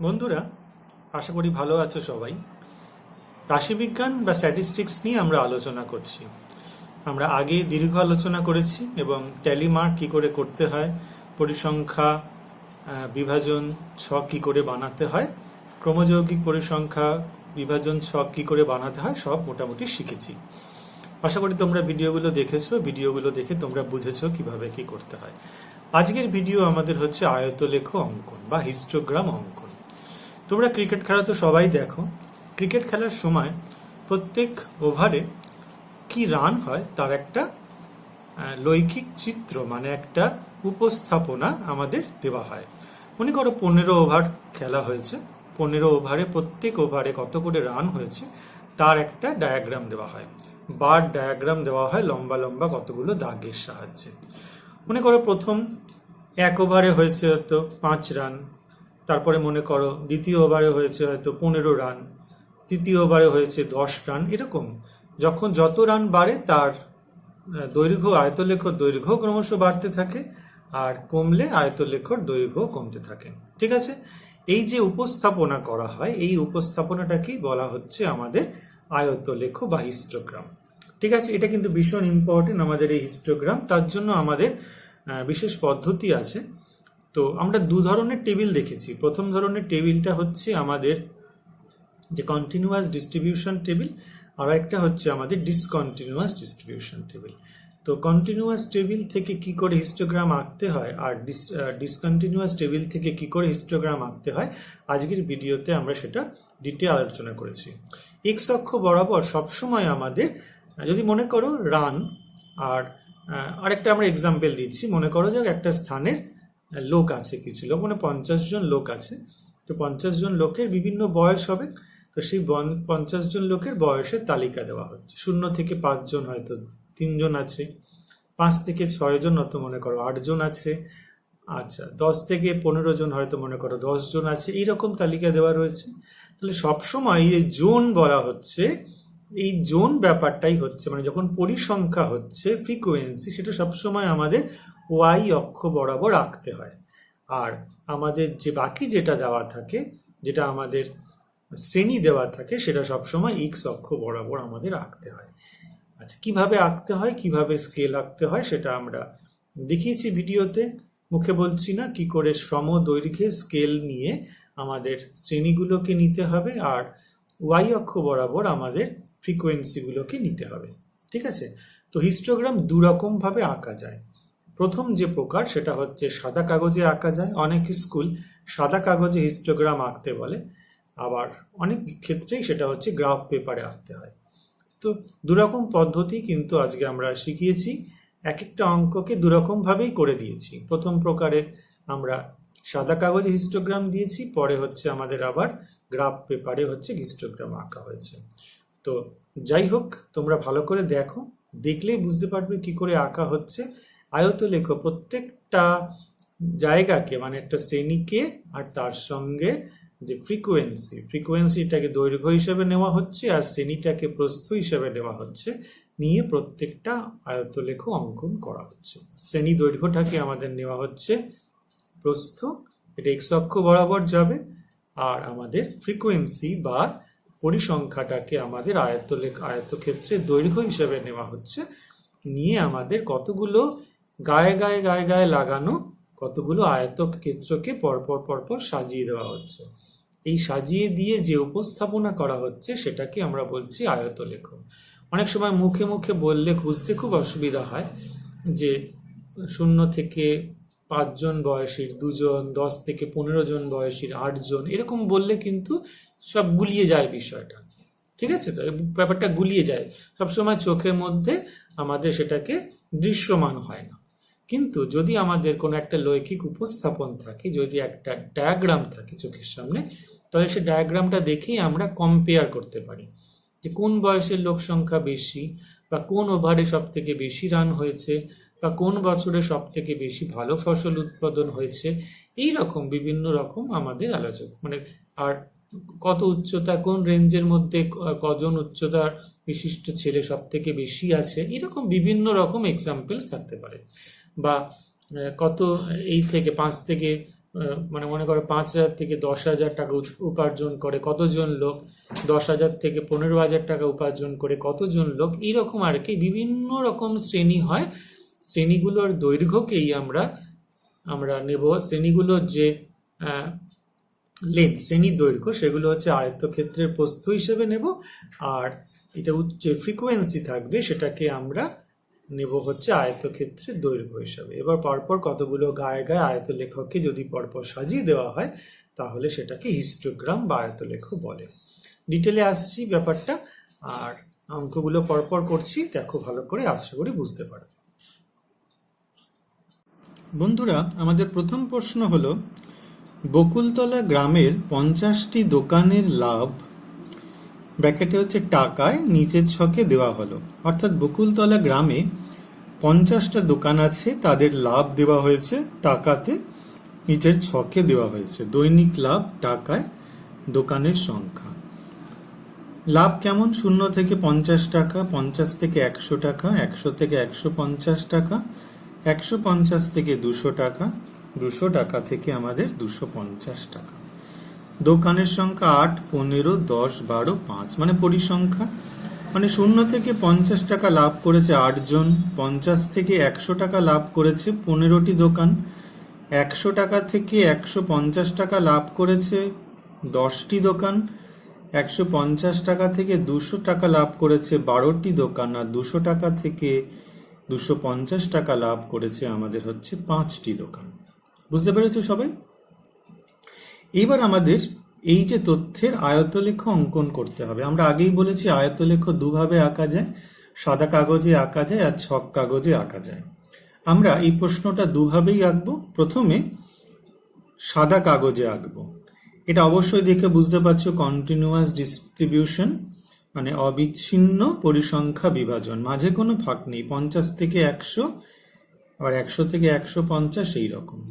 বন্ধুরা, আশা করি ভালো আছো সবাই। রাশিবিজ্ঞান বা স্ট্যাটিস্টিক্স নিয়ে আমরা আলোচনা করছি। আমরা আগে দীর্ঘ আলোচনা করেছি এবং ট্যালি মার্ক কী করে করতে হয়, পরিসংখ্যা বিভাজন ছক কী করে বানাতে হয়, ক্রমযৌগিক পরিসংখ্যা বিভাজন ছক কী করে বানাতে হয় সব মোটামুটি শিখেছি। আশা করি তোমরা ভিডিওগুলো দেখেছো, ভিডিওগুলো দেখে তোমরা বুঝেছো কিভাবে কি করতে হয়। আজকের ভিডিও আমাদের হচ্ছে আয়তলেখ অঙ্কন বা হিস্টোগ্রাম অঙ্কন। তোমরা ক্রিকেট খেলা তো সবাই দেখো। ক্রিকেট খেলার সময় প্রত্যেক ওভারে কি রান হয় তার একটা লৈখিক চিত্র মানে একটা উপস্থাপনা আমাদের দেওয়া হয়। মনে করো 15 ওভার খেলা হয়েছে, 15 ওভারে প্রত্যেক ওভারে কত করে রান হয়েছে তার একটা ডায়াগ্রাম দেওয়া হয়, বার ডায়াগ্রাম দেওয়া হয় লম্বা লম্বা কতগুলো দাগের সাহায্যে। মনে করো প্রথম 1 ওভারে হয়েছে হয়তো 5 রান, তারপরে মনে করো দ্বিতীয় ওভারে হয়েছে হয়তো 15 রান, তৃতীয় ওভারে হয়েছে 10 রান। এরকম যখন যত রান বাড়ে তার দৈর্ঘ্য, আয়তলেখর দৈর্ঘ্য ক্রমশ বাড়তে থাকে, আর কমলে আয়তলেখর দৈর্ঘ্য কমতে থাকে। ঠিক আছে, এই যে উপস্থাপনা করা হয় এই উপস্থাপনাটাকেই বলা হচ্ছে আমাদের আয়তলেখ বা হিস্টোগ্রাম। ঠিক আছে, এটা কিন্তু ভীষণ ইম্পর্টেন্ট আমাদের এই হিস্টোগ্রাম। তার জন্য আমাদের বিশেষ পদ্ধতি আছে। তো আমরা দু ধরনের টেবিল দেখেছি। প্রথম ধরনের টেবিলটা হচ্ছে আমাদের যে কন্টিনিউয়াস ডিস্ট্রিবিউশন টেবিল, আর একটা হচ্ছে আমাদের ডিসকন্টিনিউয়াস ডিস্ট্রিবিউশন টেবিল। তো কন্টিনিউয়াস টেবিল থেকে কি করে হিস্টোগ্রাম আঁকতে হয় আর ডিসকন্টিনিউয়াস টেবিল থেকে কি করে হিস্টোগ্রাম আঁকতে হয় আজকের ভিডিওতে আমরা সেটা ডিটেল আলোচনা করেছি। এক্স অক্ষ বরাবর সবসময় আমাদের, যদি মনে করো রান, আর আরেকটা আমরা এক্সাম্পল দিচ্ছি। মনে করো যে একটা স্থানের লোক আছে, কিছু লোক, মানে 50 জন লোক আছে। তো 50 জন লোকের বিভিন্ন বয়স হবে। তো সেই 50 জন লোকের বয়সের তালিকা দেওয়া হচ্ছে। 0 থেকে 5 জন হয়তো 3 জন আছে, 5 থেকে 6 জন হয়তো মনে করো 8 জন আছে, আচ্ছা 10 থেকে 15 জন হয়তো মনে করো 10 জন আছে। এইরকম তালিকা দেওয়া রয়েছে। তাহলে সবসময় এই জোন বলা হচ্ছে, এই জোন ব্যাপারটাই হচ্ছে মানে যখন পরিসংখ্যা হচ্ছে ফ্রিকোয়েন্সি, সেটা সবসময় আমাদের ওয়াই অক্ষ বরাবর আঁকতে হয়। আর আমাদের যে বাকি যেটা দেওয়া থাকে, যেটা আমাদের শ্রেণী দেওয়া থাকে, সেটা সবসময় এক্স অক্ষ বরাবর আমাদের আঁকতে হয়। আচ্ছা, কিভাবে আঁকতে হয়, কিভাবে স্কেল আঁকতে হয় সেটা আমরা দেখিয়েছি ভিডিওতে, মুখে বলছি না। কি করে সমদৈর্ঘ্যে স্কেল নিয়ে আমাদের শ্রেণীগুলোকে নিতে হবে আর ওয়াই অক্ষ বরাবর আমাদের ফ্রিকোয়েন্সিগুলোকে নিতে হবে। ঠিক আছে, তো হিস্টোগ্রাম দু রকম ভাবে আঁকা যায়। প্রথম যে প্রকার সেটা হচ্ছে সাদা কাগজে আঁকা যায়। অনেক স্কুল সাদা কাগজে হিস্টোগ্রাম আঁকতে বলে, আবার অনেক ক্ষেত্রেই সেটা হচ্ছে গ্রাফ পেপারে আঁকতে হয়। তো দুরকম পদ্ধতি কিন্তু আজকে আমরা শিখিয়েছি। এক একটা অঙ্ককে দুরকম ভাবেই করে দিয়েছি। প্রথম প্রকারে আমরা সাদা কাগজে হিস্টোগ্রাম দিয়েছি, পরে হচ্ছে আমাদের আবার গ্রাফ পেপারে হচ্ছে হিস্টোগ্রাম আঁকা হয়েছে। তো যাই হোক, তোমরা ভালো করে দেখো, দেখলেই বুঝতে পারবে কি করে আঁকা হচ্ছে। আয়তলেখ প্রত্যেকটা জায়গাকে মানে একটা শ্রেণীকে আর তার সঙ্গে যে ফ্রিকোয়েন্সিটাকে দৈর্ঘ্য হিসেবে নেওয়া হচ্ছে আর শ্রেণীটাকে প্রস্থ হিসেবে নেওয়া হচ্ছে, নিয়ে প্রত্যেকটা আয়তলেখ অঙ্কন করা হচ্ছে। শ্রেণী দৈর্ঘ্যটাকে আমাদের নেওয়া হচ্ছে প্রস্থ, এটা এক্স অক্ষ বরাবর যাবে, আর আমাদের ফ্রিকোয়েন্সি বা পরিসংখ্যাটাকে আমাদের আয়তক্ষেত্রে দৈর্ঘ্য হিসেবে নেওয়া হচ্ছে, নিয়ে আমাদের কতগুলো গায়ে গায়ে গায়ে গায়ে লাগানো কতগুলো আয়তক্ষেত্রকে পরপর পরপর সাজিয়ে দেওয়া হচ্ছে। এই সাজিয়ে দিয়ে যে উপস্থাপনা করা হচ্ছে সেটাকে আমরা বলছি আয়তলেখ। অনেক সময় মুখে মুখে বললে বুঝতে খুব অসুবিধা হয় যে 0 থেকে 5 জন বয়সীর 2 জন, 10 থেকে 15 জন বয়সীর 8 জন, এরকম বললে কিন্তু সব গুলিয়ে যায় বিষয়টা। ঠিক আছে, তো ব্যাপারটা গুলিয়ে যায়, সবসময় চোখের মধ্যে আমাদের সেটাকে দৃশ্যমান হয় না। কিন্তু যদি আমাদের কোনো একটা লৈখিক উপস্থাপন থাকে, যদি একটা ডায়াগ্রাম থাকে চোখের সামনে, তাহলে সেই ডায়াগ্রামটা দেখেই আমরা কম্পেয়ার করতে পারি যে কোন বয়সের লোক সংখ্যা বেশি, বা কোন ওভারে সব থেকে বেশি রান হয়েছে, বা কোন বছরে সব থেকে বেশি ভালো ফসল উৎপাদন হয়েছে। এই রকম বিভিন্ন রকম আমাদের আলোচনা মানে, আর কত উচ্চতা, কোন রেঞ্জের মধ্যে কজন উচ্চতার বিশিষ্ট ছেলে সব থেকে বেশি আছে, এরকম বিভিন্ন রকম এক্সাম্পলস থাকতে পারে। বা কত এই থেকে 5 থেকে মানে মনে করো 5,000 থেকে 10,000 টাকা উপার্জন করে কতজন লোক, 10,000 থেকে 15,000 টাকা উপার্জন করে কতজন লোক, এইরকম আর কি বিভিন্ন রকম শ্রেণী হয়। শ্রেণীগুলোর দৈর্ঘ্যকেই আমরা আমরা নেব, শ্রেণীগুলোর যে লেন্থ, শ্রেণীর দৈর্ঘ্য, সেগুলো হচ্ছে আয়তক্ষেত্রের প্রস্থ হিসেবে নেব, আর এটা যে ফ্রিকোয়েন্সি থাকবে সেটাকে আমরা নেব হচ্ছে আয়তক্ষেত্রের দৈর্ঘ্য হিসাবে। এবার পরপর কতগুলো গায়ে গায়ে আয়তলেখকে যদি পরপর সাজিয়ে দেওয়া হয় তাহলে সেটাকে হিস্টোগ্রাম বা আয়তলেখ বলে। ডিটেলে আসছি ব্যাপারটা, আর অঙ্কগুলো পরপর করছি, দেখো ভালো করে, আশা করি বুঝতে পারো। বন্ধুরা, আমাদের প্রথম প্রশ্ন হলো বকুলতলা গ্রামের 50টি দোকানের লাভ ব্র্যাকেটে হচ্ছে টাকায় নিচের ছকে দেওয়া হলো। অর্থাৎ বকুলতলা গ্রামে 50টা দোকান আছে, তাদের লাভ দেওয়া হয়েছে টাকাতে, নিচের ছকে দেওয়া হয়েছে। দৈনিক লাভ টাকায় দোকানের সংখ্যা। লাভ কেমন? 0 থেকে 50 টাকা, 50 থেকে 100 টাকা, 100 থেকে 150 টাকা, 150 থেকে 200 টাকা, 200 টাকা থেকে আমাদের 250 টাকা। দোকানের সংখ্যা 8, 15, 10, 12, 5, মানে পরিসংখ্যা। মানে 0 থেকে 50 টাকা লাভ করেছে 8 জন, 50 থেকে 100 টাকা লাভ করেছে 15টি দোকান, 100 টাকা থেকে 150 টাকা লাভ করেছে 10টি দোকান, 150 টাকা থেকে 200 টাকা লাভ করেছে 12টি দোকান, আর 200 টাকা থেকে 250 টাকা লাভ করেছে আমাদের হচ্ছে 5টি দোকান। বুঝতে পেরেছো সবাই? এবার আমাদের এই যে তথ্যের আয়তলেখ অঙ্কন করতে হবে। আমরা আগেই বলেছি আয়তলেখ দুভাবে আঁকা যায়, সাদা কাগজে আঁকা যায় আর ছক কাগজে আঁকা যায়। আমরা এই প্রশ্নটা দুভাবেই আঁকবো। প্রথমে সাদা কাগজে আঁকবো। এটা অবশ্যই দেখে বুঝতে পারছো কন্টিনিউয়াস ডিস্ট্রিবিউশন, মানে অবিচ্ছিন্ন পরিসংখ্যা বিভাজন, মাঝে কোনো ফাঁক নেই। 50 থেকে 100, আবার 100 থেকে 150, এই রকম।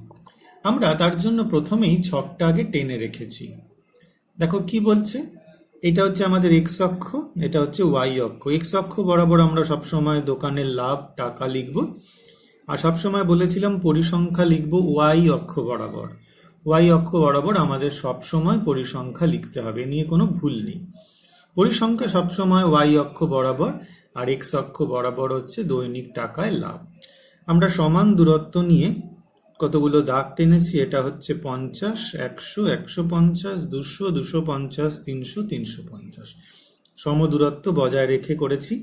আমরা তার জন্য প্রথমেই ছকটা আগে টেনে রেখেছি। দেখো কি বলছে, এটা হচ্ছে আমাদের এক্স অক্ষ, এটা হচ্ছে ওয়াই অক্ষ। এক্স অক্ষ বরাবর আমরা সবসময় দোকানের লাভ টাকা লিখব, আর সবসময় বলেছিলাম পরিসংখ্যা লিখব ওয়াই অক্ষ বরাবর। ওয়াই অক্ষ বরাবর আমাদের সবসময় পরিসংখ্যা লিখতে হবে, নিয়ে কোনো ভুল নেই। পরিসংখ্যা সবসময় ওয়াই অক্ষ বরাবর, আর এক্স অক্ষ বরাবর হচ্ছে দৈনিক টাকায় লাভ। আমরা সমান দূরত্ব নিয়ে কতগুলো দাগ টেনেছি, এটা হচ্ছে 50, 100, 150, 200, 250, 300, 350, সম দূরত্ব বজায় রেখে করেছি।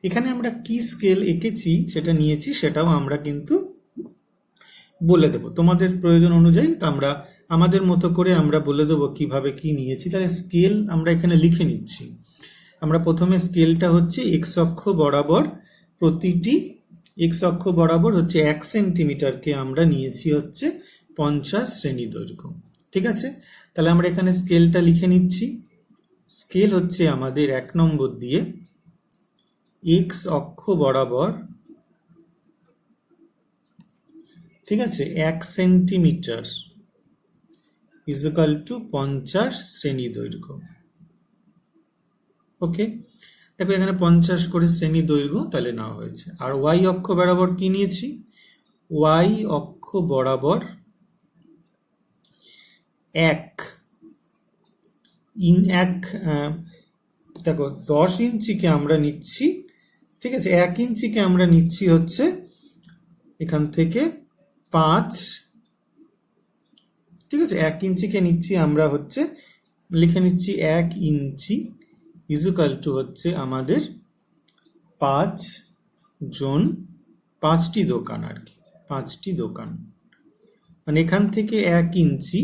এখানে আমরা কি স্কেল এঁকেছি সেটা নিয়েছি, সেটাও আমরা কিন্তু বলে দেব তোমাদের প্রয়োজন অনুযায়ী। তা আমরা আমাদের মতো করে আমরা বলে দেবো কিভাবে কি নিয়েছি। তাহলে স্কেল আমরা এখানে লিখে নিচ্ছি। আমরা প্রথমে স্কেলটা হচ্ছে এক্স অক্ষ বরাবর, প্রতিটি এক্স অক্ষ বরাবর হচ্ছে 1 সেন্টিমিটারকে আমরা নিয়েছি হচ্ছে 50 শ্রেণী দৈর্ঘ্য। ঠিক আছে, তাহলে আমরা এখানে স্কেলটা লিখে নিচ্ছি। স্কেল হচ্ছে আমাদের 1 নম্বর দিয়ে এক্স অক্ষ বরাবর, ঠিক আছে, 1 সেন্টিমিটার ইজ ইকুয়াল টু 50 শ্রেণী দৈর্ঘ্য। ওকে, দেখো এখানে 50 করে শ্রেণী দৈর্ঘ্য তাহলে নেওয়া হয়েছে। আর ওয়াই অক্ষ বরাবর কি নিয়েছি? ওয়াই অক্ষ বরাবর 1 দেখো 10 ইঞ্চিকে আমরা নিচ্ছি, ঠিক আছে, 1 ইঞ্চিকে আমরা নিচ্ছি হচ্ছে এখান থেকে 5, ঠিক আছে, 1 ইঞ্চিকে নিচ্ছি আমরা হচ্ছে, লিখে নিচ্ছি 1 ইঞ্চি ইজ ইকুয়াল টু হচ্ছে আমাদের 5 জন, 5টি দোকান আর কি, 5টি দোকান। মানে এখান থেকে 1 ইঞ্চি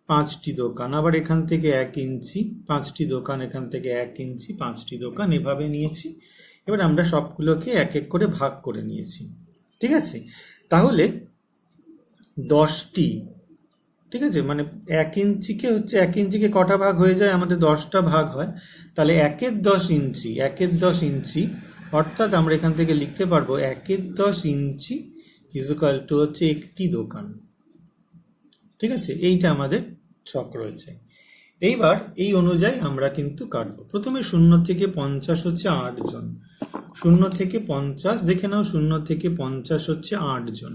5টি দোকান, আবার এখান থেকে 1 ইঞ্চি 5টি দোকান, এখান থেকে 1 ইঞ্চি 5টি দোকান, এভাবে নিয়েছি। এবার আমরা সবগুলোকে এক এক করে ভাগ করে নিয়েছি। ঠিক আছে, তাহলে 10টি, ঠিক আছে, মানে 1 ইঞ্চিকে হচ্ছে 1 ইঞ্চিকে কটা ভাগ হয়ে যায়? আমাদের 10টা ভাগ হয়। তাহলে 1-এর 10 ইঞ্চি, 1-এর 10 ইঞ্চি, অর্থাৎ আমরা এখান থেকে লিখতে পারবো 1-এর 10 ইঞ্চি ইজ ইকুয়াল টু হচ্ছে একটি দোকান। ঠিক আছে, এইটা আমাদের ছক রয়েছে। এইবার এই অনুযায়ী আমরা কিন্তু কাটবো। প্রথমে 0 থেকে 50 হচ্ছে 8 জন, 0 থেকে 50 দেখে নাও, 0 থেকে 50 হচ্ছে 8 জন।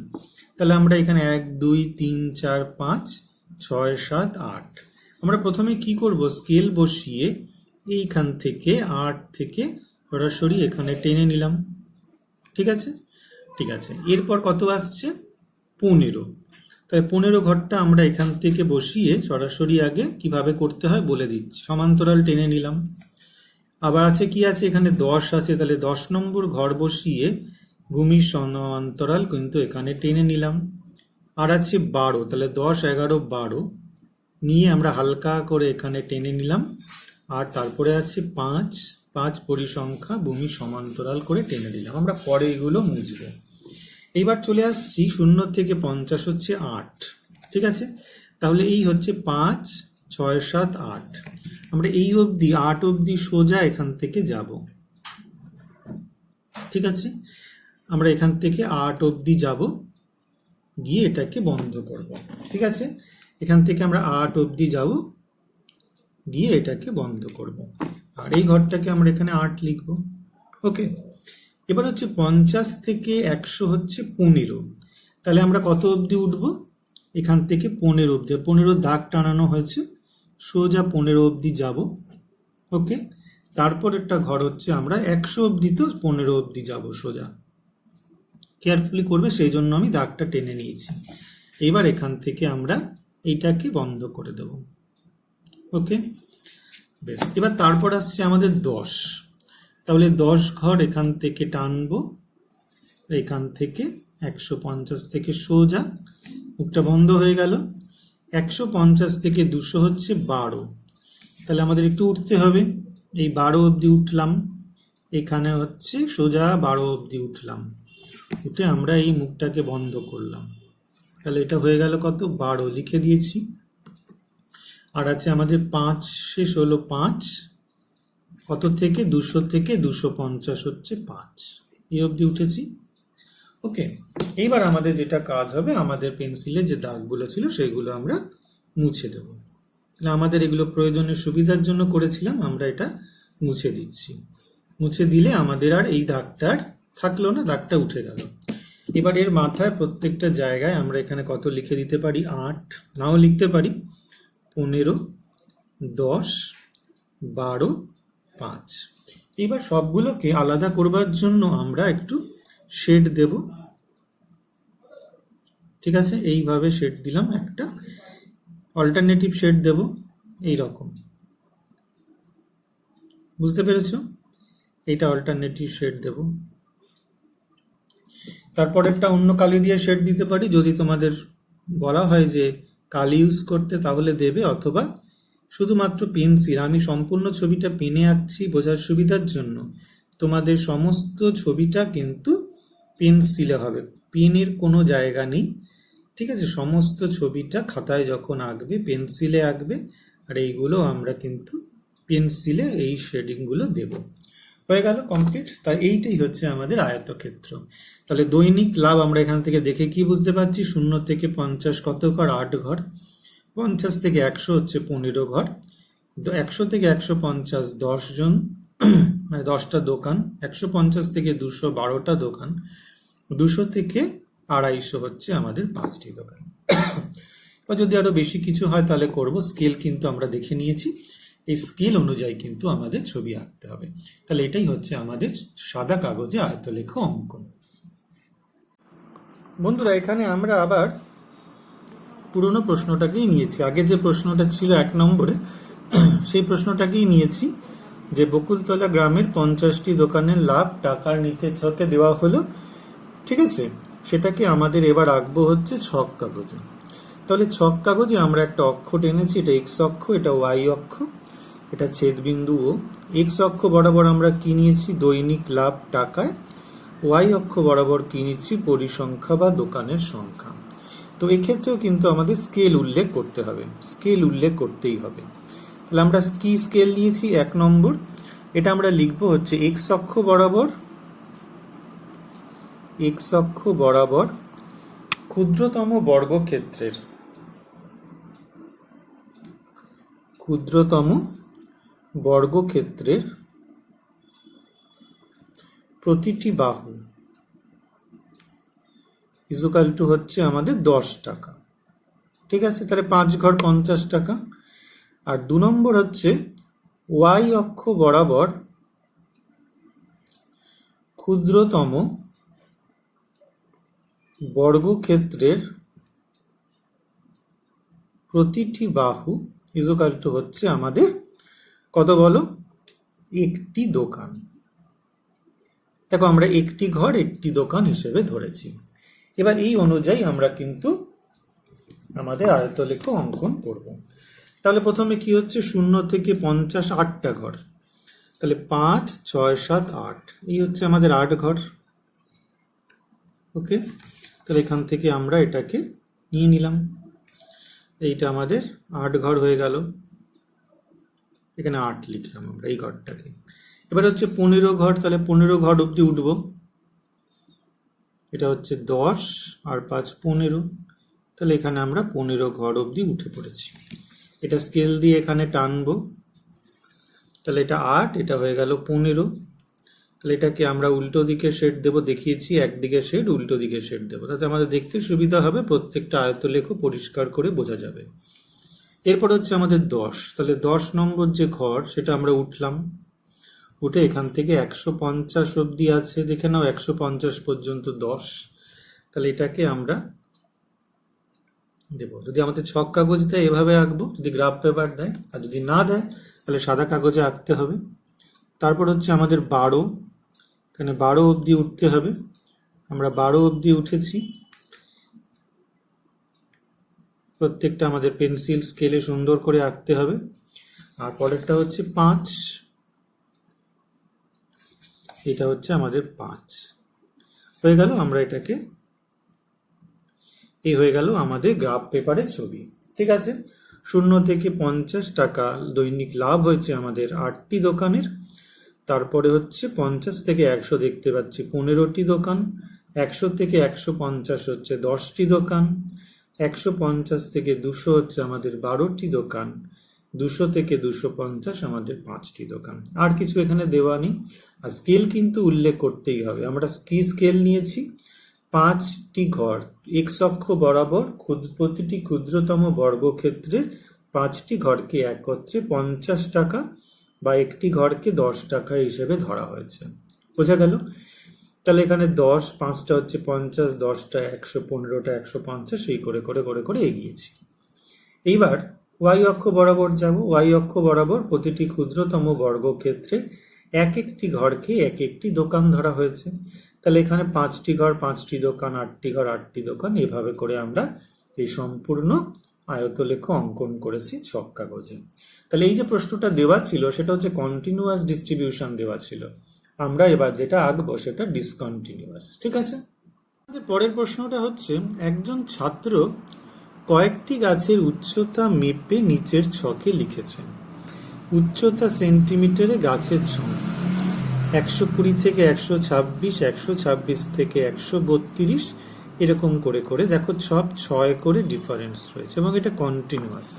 তাহলে আমরা এখানে 1, 2, 3, 4, 5 6, 7, 8। আমরা প্রথমে কি করব, স্কেল বসিয়ে এইখান থেকে 8 থেকে সরাসরি এখানে টেনে নিলাম। ঠিক আছে, ঠিক আছে। এরপর কত আসছে, 15। তাই 15 ঘরটা আমরা এখান থেকে বসিয়ে সরাসরি আগে কিভাবে করতে হয় বলে দিচ্ছি। সমান্তরাল টেনে নিলাম। আবার আছে কি আছে, এখানে 10 আছে, তাহলে 10 নম্বর ঘর বসিয়ে ভূমির সমান্তরাল কিন্তু এখানে টেনে নিলাম। আর আছে 12, তাহলে 10, 11, 12 নিয়ে আমরা হালকা করে এখানে টেনে নিলাম। আর তারপরে আছে 5 পরিসংখ্যা ভূমি সমান্তরাল করে টেনে দিলাম। আমরা পরে এগুলো মুছবো। এইবার চলে আসছি 0 থেকে 50 হচ্ছে 8। ঠিক আছে, তাহলে এই হচ্ছে 5, 6, 7, 8। আমরা এই অবধি 8 অবধি সোজা এখান থেকে যাব। ঠিক আছে, আমরা এখান থেকে 8 অবধি যাব, গিয়ে এটাকে বন্ধ করব। ঠিক আছে, এখান থেকে আমরা 8 অবধি যাব, গিয়ে এটাকে বন্ধ করব। আর এই ঘরটাকে আমরা এখানে 8 লিখব। ওকে, এবার হচ্ছে 50 থেকে 100 হচ্ছে 15। তাহলে আমরা কত অবধি উঠব, এখান থেকে 15 অবধি। 15 দাগ টানানো হয়েছে, সোজা 15 অবধি যাব। ওকে, তারপর একটা ঘর হচ্ছে আমরা 100 অবধি, তো 15 অবধি যাব সোজা। কেয়ারফুলি করবে, সেই জন্য আমি দাগটা টেনে নিয়েছি। এবার এখান থেকে আমরা এইটাকে বন্ধ করে দেব। ওকে, বেশ। এবার তারপর আসছে আমাদের 10। তাহলে 10 ঘর এখান থেকে টানবো, এখান থেকে 150 থেকে সোজা, মুখটা বন্ধ হয়ে গেল। 150 থেকে 200 হচ্ছে 12। তাহলে আমাদের একটু উঠতে হবে, এই 12 অবধি উঠলাম, এখানে হচ্ছে সোজা 12 অবধি উঠলাম, উঠে আমরা এই মুখটাকে বন্ধ করলাম। তাহলে এটা হয়ে গেল কত, 12 লিখে দিয়েছি। আর আছে আমাদের 5 শেষ হলো 5, কত থেকে 200 থেকে 250 হচ্ছে 5, এই অবধি উঠেছি। ওকে, এইবার আমাদের যেটা কাজ হবে, আমাদের পেন্সিলে যে দাগগুলো ছিল সেগুলো আমরা মুছে দেব। তাহলে আমাদের এগুলো প্রয়োজনের সুবিধার জন্য করেছিলাম, আমরা এটা মুছে দিচ্ছি। মুছে দিলে আমাদের আর এই দাগটার থাকলো না, দাগটা উঠে গেল। এবার এর মাথায় প্রত্যেকটা জায়গায় আমরা এখানে কত লিখে দিতে পারি, 8, নাও লিখতে পারি 15, 10, 12, 5। এবার সবগুলোকে আলাদা করবার জন্য আমরা একটু শেড দেব। ঠিক আছে, এইভাবে শেড দিলাম, একটা অল্টারনেটিভ শেড দেব এই রকম। বুঝতে পেরেছো, এইটা অল্টারনেটিভ শেড দেব। তারপর একটা অন্য কালি দিয়ে শেড দিতে পারি, যদি তোমাদের বলা হয় যে কালি ইউজ করতে তাহলে দেবে, অথবা শুধুমাত্র পেন্সিল। আমি সম্পূর্ণ ছবিটা পেনে আঁকছি বোঝার সুবিধার জন্য, তোমাদের সমস্ত ছবিটা কিন্তু পেন্সিলে হবে, পেনের কোনো জায়গা নেই। ঠিক আছে, সমস্ত ছবিটা খাতায় যখন আঁকবে পেন্সিলে আঁকবে, আর এইগুলো আমরা কিন্তু পেন্সিলে এই শেডিংগুলো দেব। হয়ে গেল কমপ্লিট। তাই এইটাই হচ্ছে আমাদের আয়তক্ষেত্র। তাহলে দৈনিক লাভ আমরা এখান থেকে দেখে কি বুঝতে পারছি, 0 থেকে 50 কত ঘর, 8 ঘর। 50 থেকে 100 হচ্ছে 15 ঘর। 100 থেকে 150 10 জন, মানে 10টা দোকান। 150 থেকে 200 12টা দোকান। 200 থেকে 250 হচ্ছে আমাদের 5টি দোকান। বা যদি আরো বেশি কিছু হয় তাহলে করব। স্কেল কিন্তু আমরা দেখে নিয়েছি, এই স্কেল অনুযায়ী কিন্তু আমাদের ছবি আঁকতে হবে। তাহলে এটাই হচ্ছে আমাদের সাদা কাগজে আয়তলেখ অঙ্কন। বন্ধুরা, এখানে আমরা আবার পুরনো প্রশ্নটাকেই নিয়েছি। আগে যে প্রশ্নটা ছিল 1 নম্বরে, সেই প্রশ্নটাকেই নিয়েছি, যে বকুলতলা গ্রামের 50টি দোকানের লাভ টাকার নিচে ছকে দেওয়া হলো। ঠিক আছে, সেটাকে আমাদের এবার আঁকবো হচ্ছে ছক কাগজে। তাহলে ছক কাগজে আমরা একটা অক্ষ টেনেছি, এটা এক্স অক্ষ, এটা ওয়াই অক্ষ, এটা ছেদবিন্দু ও। এক্স অক্ষ বরাবর আমরা কি নিয়েছি, দৈনিক লাভ টাকায়। ওয়াই অক্ষ বরাবর কি নিচ্ছি, পরিসংখ্যা বা দোকানের সংখ্যা। তো এক্ষেত্রেও কিন্তু আমাদের স্কেল উল্লেখ করতে হবে, স্কেল উল্লেখ করতেই হবে। তাহলে আমরা কি স্কেল নিয়েছি, 1 নম্বর। এটা আমরা লিখবো হচ্ছে এক্স অক্ষ বরাবর, এক্স অক্ষ বরাবর ক্ষুদ্রতম বর্গক্ষেত্রের, ক্ষুদ্রতম বর্গক্ষেত্রের প্রতিটি বাহু ইকুয়াল টু হচ্ছে আমাদের 10 টাকা। ঠিক আছে, তাহলে 5 ঘর 50 টাকা। আর 2 নম্বর হচ্ছে ওয়াই অক্ষ বরাবর ক্ষুদ্রতম বর্গক্ষেত্রের প্রতিটি বাহু ইজুকাল টু হচ্ছে আমাদের কত বলো, একটি দোকান। দেখো আমরা একটি ঘর একটি দোকান হিসেবে ধরেছি। এবার এই অনুযায়ী আমরা কিন্তু আমাদের আয়তলেখ অঙ্কন করব। তাহলে প্রথমে কি হচ্ছে, 0 থেকে 50 8টা ঘর, তাহলে 5 6 7 8, এই হচ্ছে আমাদের 8 ঘর। ওকে, তাহলে এখান থেকে আমরা এটাকে নিয়ে নিলাম, এইটা আমাদের 8 ঘর হয়ে গেল, এখানে 8 লিখলাম আমরা এই ঘরটাকে। এবার হচ্ছে 15 ঘর, তাহলে 15 ঘর অবধি উঠবো, এটা হচ্ছে 10 আর 5 15, তাহলে এখানে আমরা 15 ঘর অবধি উঠে পড়েছি। এটা স্কেল দিয়ে এখানে টানবো, তাহলে এটা 8, এটা হয়ে গেল 15, তাহলে এটাকে আমরা উল্টো দিকে শেড দেবো, দেখিয়েছি একদিকে শেড উল্টো দিকে শেড দেবো, তাতে আমাদের দেখতে সুবিধা হবে, প্রত্যেকটা আয়তলেখ পরিষ্কার করে বোঝা যাবে। এরপর হচ্ছে আমাদের 10, তাহলে 10 নম্বর যে ঘর সেটা আমরা উঠলাম, উঠে এখান থেকে 150 অবধি আছে, দেখে নাও 150 পর্যন্ত 10, তাহলে এটাকে আমরা দেব। যদি আমাদের ছক কাগজ দেয় এভাবে আঁকবো, যদি গ্রাফ পেপার দেয়, আর যদি না দেয় তাহলে সাদা কাগজে আঁকতে হবে। তারপর হচ্ছে আমাদের 12, এখানে 12 অবধি উঠতে হবে, আমরা 12 অবধি উঠেছি। প্রত্যেকটা আমাদের পেন্সিল স্কেলে সুন্দর করে আঁকতে হবে। আর পরেরটা হচ্ছে 5, এটা হচ্ছে আমাদের 5 হয়ে গেল। আমরা এটাকে, এই হয়ে গেল আমাদের গ্রাফ পেপারের ছবি। ঠিক আছে, 0 থেকে 50 টাকা দৈনিক লাভ হয়েছে আমাদের 8টি দোকানের। তারপরে হচ্ছে 50 থেকে 100 দেখতে পাচ্ছি 15টি দোকান, 100 থেকে 150 হচ্ছে 10টি দোকান, 150 থেকে 200 হচ্ছে আমাদের 12টি দোকান, 200 থেকে 250 আমাদের 5টি দোকান। আর কিছু এখানে দেওয়া নেই। আর স্কেল কিন্তু উল্লেখ করতেই হবে। আমরা কি স্কেল নিয়েছি, 5টি ঘর এক্স অক্ষ বরাবর প্রতিটি ক্ষুদ্রতম বর্গক্ষেত্রের 5টি ঘরকে একত্রে 50 টাকা বা একটি ঘরকে 10 টাকা হিসেবে ধরা হয়েছে। বোঝা গেল? তাহলে এখানে 10, 5টা হচ্ছে 50, 10টা 100, 15টা 150, এই করে করে করে করে এগিয়েছি। এইবার ওয়াই অক্ষ বরাবর যাব। ওয়াই অক্ষ বরাবর প্রতিটি ক্ষুদ্রতম বর্গক্ষেত্রে এক একটি ঘরকে এক একটি দোকান ধরা হয়েছে। তাহলে এখানে 5টি ঘর 5টি দোকান, 8টি ঘর 8টি দোকান, এভাবে করে আমরা এই সম্পূর্ণ আয়তলেখ অঙ্কন করেছি ছক কাগজে। তাহলে এই যে প্রশ্নটা দেওয়া ছিল সেটা হচ্ছে কন্টিনিউয়াস ডিস্ট্রিবিউশন দেওয়া ছিল। আমরা এবার যেটা আঁকবো সেটা ডিসকন্টিনিউয়াস। ঠিক আছে, আমাদের পরের প্রশ্নটা হচ্ছে, একজন ছাত্র কয়েকটি গাছের উচ্চতা মেপে নিচের ছকে লিখেছেন। উচ্চতা সেন্টিমিটারে গাছের সংখ্যা 120 থেকে 126, 126 থেকে 132, এরকম করে করে দেখো সব 6 করে ডিফারেন্স রয়েছে এবং এটা কন্টিনিউয়াস।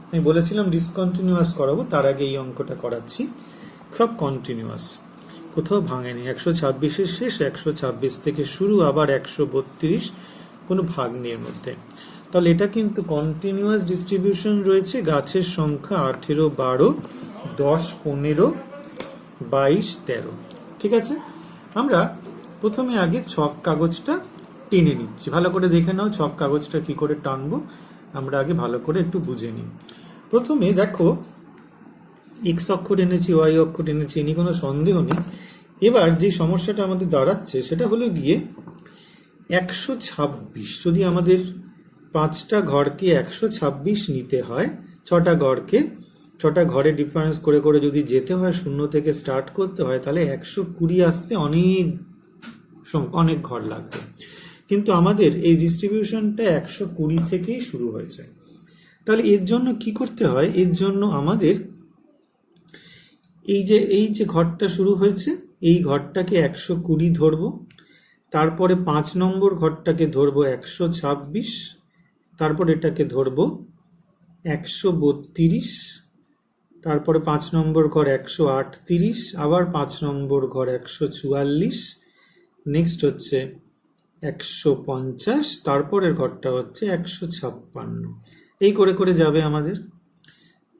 আমি বলেছিলাম ডিসকন্টিনিউয়াস করাবো, তার আগে এই অঙ্কটা করাচ্ছি। সব কন্টিনিউয়াস, কোথাও ভাঙেনি। 126-এর শেষ, 126 থেকে শুরু, আবার 132, কোনো ভাগ নেই এর মধ্যে। তাহলে এটা কিন্তু কন্টিনিউয়াস ডিস্ট্রিবিউশন রয়েছে। গাছের সংখ্যা 18, 12, 10, 15, 22, 13। ঠিক আছে, আমরা প্রথমে আগে ছক কাগজটা টেনে নিচ্ছি। ভালো করে দেখে নাও ছক কাগজটা কি করে টানবো, আমরা আগে ভালো করে একটু বুঝে নিই। প্রথমে দেখো এক্স অক্ষ টেনেছি, ওয়াই অক্ষ টেনেছি, এ নিয়ে কোনো সন্দেহ নেই। এবার যে সমস্যাটা আমাদের দাঁড়াচ্ছে সেটা হলো গিয়ে 126, যদি আমাদের 5টা ঘরকে 126 নিতে হয়, 6টা ঘরে ডিফারেন্স করে করে যদি যেতে হয়, 0 থেকে স্টার্ট করতে হয়, তাহলে 120 আসতে অনেক ঘর লাগবে। কিন্তু আমাদের এই ডিস্ট্রিবিউশনটা 120 থেকেই শুরু হয়েছে। তাহলে এর জন্য কি করতে হয়, এর জন্য আমাদের এই যে ঘরটা শুরু হয়েছে, এই ঘরটাকে 120 ধরবো, তারপরে 5 নম্বর ঘরটাকে ধরবো 126, তারপর এটাকে ধরবো 132, তারপরে 5 নম্বর ঘর 138, আবার 5 নম্বর ঘর 144, নেক্সট হচ্ছে 150, তারপরের ঘরটা হচ্ছে 156, এই করে করে যাবে আমাদের।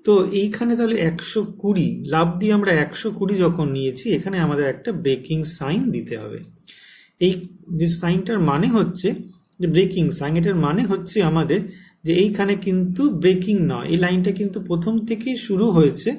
তো এইখানে তাহলে 120 লাভ দিয়ে আমরা 120 যখন নিয়েছি, এখানে আমাদের একটা ব্রেকিং সাইন দিতে হবে। এই যে সাইনটার মানে হচ্ছে যে ব্রেকিং সাইন, এটার মানে হচ্ছে আমাদের যে এইখানে কিন্তু ব্রেকিং নয়, এই লাইনটা কিন্তু প্রথম থেকেই শুরু হয়েছে।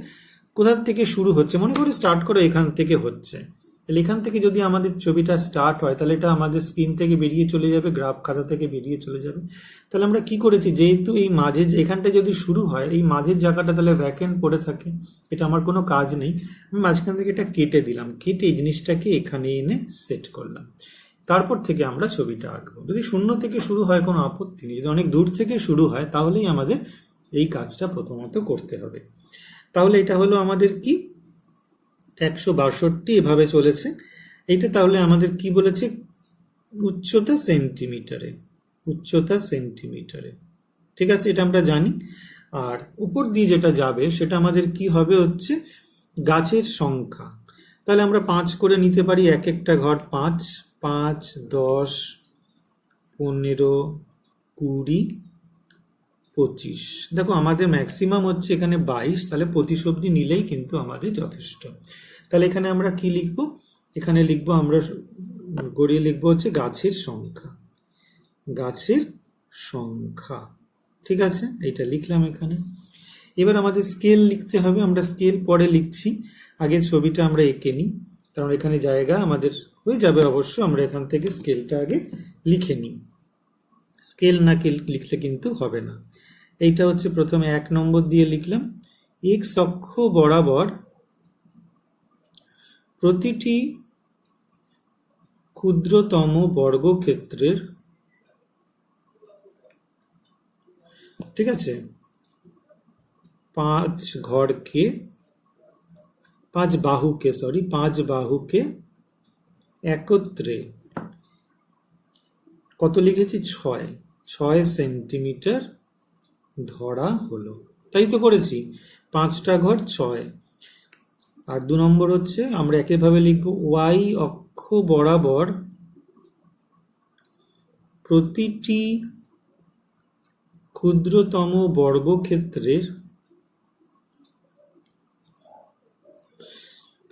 কোথার থেকে শুরু হচ্ছে, মনে করি স্টার্ট করে এখান থেকে হচ্ছে, তাহলে এখান থেকে যদি আমাদের ছবিটা স্টার্ট হয় তাহলে এটা আমাদের স্ক্রিন থেকে বেরিয়ে চলে যাবে, গ্রাফ খাতা থেকে বেরিয়ে চলে যাবে। তাহলে আমরা কি করেছি, যেহেতু এই মাঝে এখানটা যদি শুরু হয়, এই মাঝের জায়গাটা তাহলে ভ্যাকেন্ট পড়ে থাকে, এটা আমার কোনো কাজ নেই, আমি মাঝখান থেকে এটা কেটে দিলাম, কেটে এই জিনিসটাকে এখানে এনে সেট করলাম। তারপর থেকে আমরা ছবিটা আঁকবো। যদি শূন্য থেকে শুরু হয় কোনো আপত্তি নেই, যদি অনেক দূর থেকে শুরু হয় তাহলেই আমাদের এই কাজটা প্রথমত করতে হবে। তাহলে এটা হলো আমাদের কি 162 এভাবে চলেছে। এইটা তাহলে আমাদের কি বলেছে, উচ্চতা সেন্টিমিটারে, উচ্চতা সেন্টিমিটারে, ঠিক আছে, এটা আমরা জানি। আর উপর দিয়ে যেটা যাবে সেটা আমাদের কি হবে হচ্ছে গাছের সংখ্যা। তাহলে আমরা 5 করে নিতে পারি, এক একটা ঘর 5, 5, 10, 15, 20, 25। দেখো আমাদের ম্যাক্সিমাম হচ্ছে এখানে 22, তাহলে 25 অবধি নিলেই কিন্তু আমাদের যথেষ্ট। তাহলে এখানে আমরা কি লিখবো, এখানে লিখবো আমরা গড়িয়ে লিখবো হচ্ছে গাছের সংখ্যা, গাছের সংখ্যা, ঠিক আছে, এইটা লিখলাম এখানে। এবার আমাদের স্কেল লিখতে হবে, আমরা স্কেল পরে লিখছি, আগের ছবিটা আমরা এঁকে নিই, কারণ এখানে জায়গা আমাদের হয়ে যাবে অবশ্য। আমরা এখান থেকে স্কেলটা আগে লিখে নিই, স্কেল না লিখলে কিন্তু হবে না। এইটা হচ্ছে প্রথমে 1 নম্বর দিয়ে লিখলাম, এক্স অক্ষ বরাবর প্রতিটি ক্ষুদ্রতম বর্গক্ষেত্রের, ঠিক আছে, 5 বাহুকে একত্রে কত লিখেছি, 6 সেন্টিমিটার ধরা হলো। তাই তো করেছি, 5টা ঘর 6। আর 2 নম্বর হচ্ছে আমরা একইভাবে লিখবো, ওয়াই অক্ষ বরাবর প্রতিটি ক্ষুদ্রতম বর্গক্ষেত্রের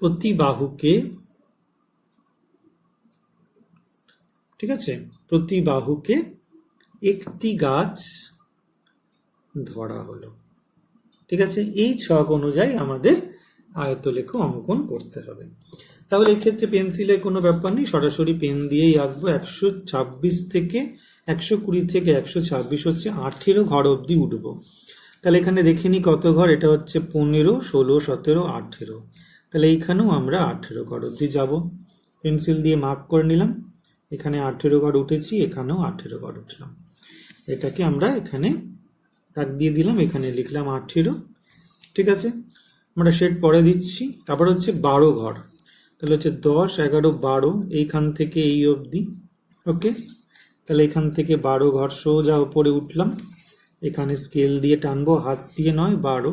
প্রতি বাহুকে, ঠিক আছে, প্রতি বাহুকে একটি গাছ ধরা হলো, ঠিক আছে। এই ছক অনুযায়ী আমাদের আয়তলেখ অঙ্কন করতে হবে। তাহলে এই ক্ষেত্রে পেন্সিলের কোনো ব্যাপার নেই, সরাসরি পেন দিয়েই আঁকবো। 120 থেকে 126 হচ্ছে 18 ঘর অবধি উঠবো। তাহলে এখানে দেখে নিই কত ঘর, এটা হচ্ছে 15, 16, 17, 18। তাহলে এইখানেও আমরা 18 ঘর অবধি যাব, পেন্সিল দিয়ে মার্ক করে নিলাম। এখানে 18 ঘর উঠেছি, এখানেও 18 ঘর উঠলাম। এটাকে আমরা এখানে দাগ দিয়ে দিলাম, এখানে লিখলাম 18, ঠিক আছে। আমরা শেড পরে দিচ্ছি। তারপর হচ্ছে 12 ঘর, তাহলে হচ্ছে 10, 11, 12, এইখান থেকে এই অবধি, ওকে। তাহলে এখান থেকে 12 ঘর সোজা উপরে উঠলাম, এখানে স্কেল দিয়ে টানবো, হাত দিয়ে নয়, 12।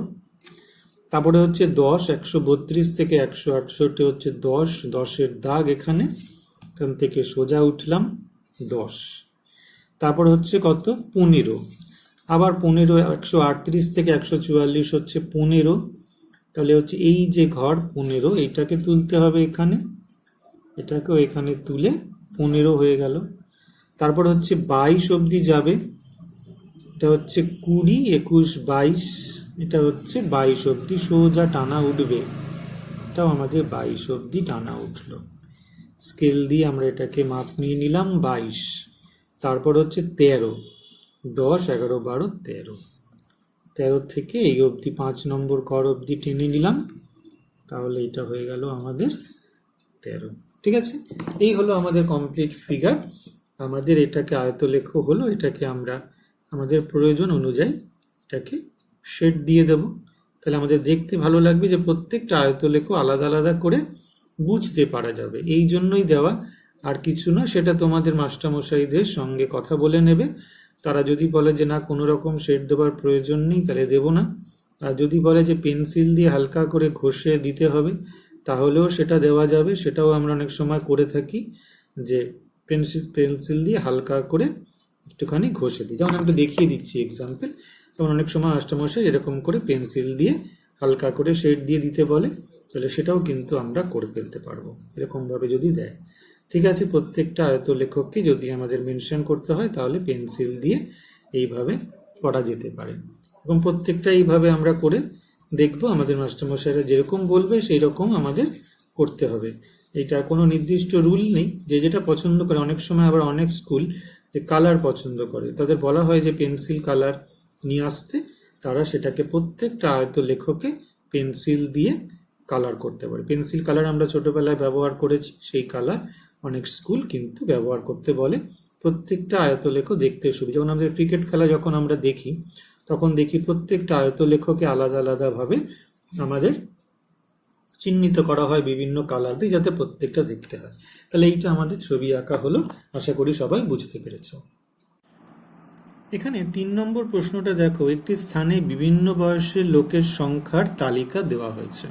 তারপরে হচ্ছে 10, 132 থেকে 168 হচ্ছে 10, 10-এর দাগ এখানে, এখান থেকে সোজা উঠলাম 10। তারপর হচ্ছে কত, 15, আবার 15, 138 থেকে 144 হচ্ছে 15। তাহলে হচ্ছে এই যে ঘর 15, এইটাকে তুলতে হবে এখানে, এটাকেও এখানে তুলে 15 হয়ে গেল। তারপর হচ্ছে 22 অবধি যাবে, এটা হচ্ছে 20, 21, 22, এটা হচ্ছে 22 অবধি সোজা টানা উঠবে, এটাও আমাদের 22 অবধি টানা উঠলো। স্কেল দিয়ে আমরা এটাকে মাপ নিয়ে নিলাম 22। তারপর হচ্ছে 13, 10, 11, 12, 13, 13 থেকে এই অবধি 5 নম্বর ঘর অবধি টেনে নিলাম, তাহলে এটা হয়ে গেল আমাদের 13, ঠিক আছে। এই হলো আমাদের কমপ্লিট ফিগার। আমাদের এটাকে আয়তলেখ হলো, এটাকে আমরা আমাদের প্রয়োজন অনুযায়ী এটাকে শেড দিয়ে দেব। তাহলে আমাদের দেখতে ভালো লাগবে যে প্রত্যেকটা আয়তলেখ আলাদা আলাদা করে বুঝতে পারা যাবে, এই জন্যই দেওয়া, আর কিছু না। সেটা তোমাদের মাস্টারমশাইদের সঙ্গে কথা বলে নেবে, তারা যদি বলে যে না কোনো রকম শেড দেওয়ার প্রয়োজন নেই তাহলে দেব না, আর যদি বলে যে পেন্সিল দিয়ে হালকা করে ঘষে দিতে হবে তাহলেও সেটা দেওয়া যাবে। সেটাও আমরা অনেক সময় করে থাকি, যে পেন্সিল দিয়ে হালকা করে একটুখানি ঘষে দিই। যেমন আমি একটু দেখিয়ে দিচ্ছি এক্সাম্পল। যেমন অনেক সময় মাস্টারমশাই এরকম করে পেন্সিল দিয়ে হালকা করে শেড দিয়ে দিতে বলে, তাহলে সেটাও কিন্তু আমরা করে ফেলতে পারবো এরকমভাবে যদি দেয়। ঠিক আছে, প্রত্যেকটা আয়তলেখককে যদি আমাদের মেনশন করতে হয় তাহলে পেন্সিল দিয়ে এইভাবে করা যেতে পারে, এবং প্রত্যেকটা এইভাবে আমরা করে দেখবো। আমাদের মাস্টারমশাইরা যেরকম বলবে সেই রকম আমাদের করতে হবে। এটা কোনো নির্দিষ্ট রুল নেই, যে যেটা পছন্দ করে। অনেক সময় আবার অনেক স্কুল যে কালার পছন্দ করে, তাদের বলা হয় যে পেন্সিল কালার নিয়ে আসতে, তারা সেটাকে প্রত্যেকটা আয়তলেখকে পেন্সিল দিয়ে কালার করতে পারে। পেন্সিল কালার আমরা ছোটবেলায় ব্যবহার করেছি, সেই কালার অনেক স্কুল কিন্তু ব্যবহার করতে বলে প্রত্যেকটা আয়তলেখ দেখতে সুবিধা। যেমন আমাদের ক্রিকেট খেলা যখন আমরা দেখি, তখন দেখি প্রত্যেকটা আয়তলেখকে আলাদা আলাদাভাবে আমাদের চিহ্নিত করা হয় বিভিন্ন কালার দিয়ে, যাতে প্রত্যেকটা দেখতে হয়। তাহলে এইটা আমাদের ছবি আঁকা হলো, আশা করি সবাই বুঝতে পেরেছো। এখানে 3 নম্বর প্রশ্নটা দেখো, একটি স্থানে বিভিন্ন বয়সের লোকের সংখ্যার তালিকা দেওয়া হয়েছে।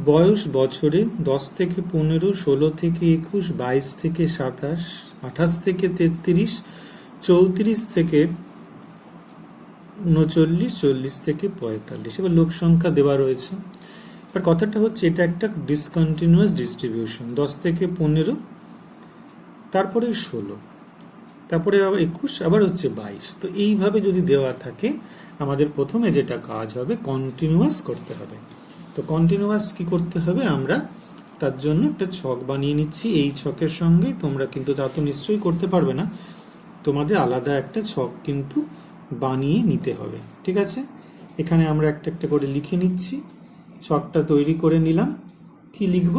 বয়স বছরে 10 থেকে 15, 16 থেকে 21, 22 থেকে 27, 28 থেকে 33, 34 থেকে 39, 40 থেকে 45, এবার লোক সংখ্যা দেওয়া রয়েছে। এবার কথাটা হচ্ছে এটা একটা ডিসকন্টিনিউয়াস ডিস্ট্রিবিউশন। 10 থেকে 15, তারপরে 16, তারপরে আবার 21, আবার হচ্ছে 22। তো এইভাবে যদি দেওয়া থাকে, আমাদের প্রথমে যেটা কাজ হবে কন্টিনিউয়াস করতে হবে। তো কন্টিনিউয়াস কি করতে হবে, আমরা তার জন্য একটা ছক বানিয়ে নিচ্ছি। এই ছকের সঙ্গে তোমরা কিন্তু তা তো নিশ্চয়ই করতে পারবে না, তোমাদের আলাদা একটা ছক কিন্তু বানিয়ে নিতে হবে। ঠিক আছে, এখানে আমরা একটা একটা করে লিখে নিচ্ছি। ছকটা তৈরি করে নিলাম। কি লিখব,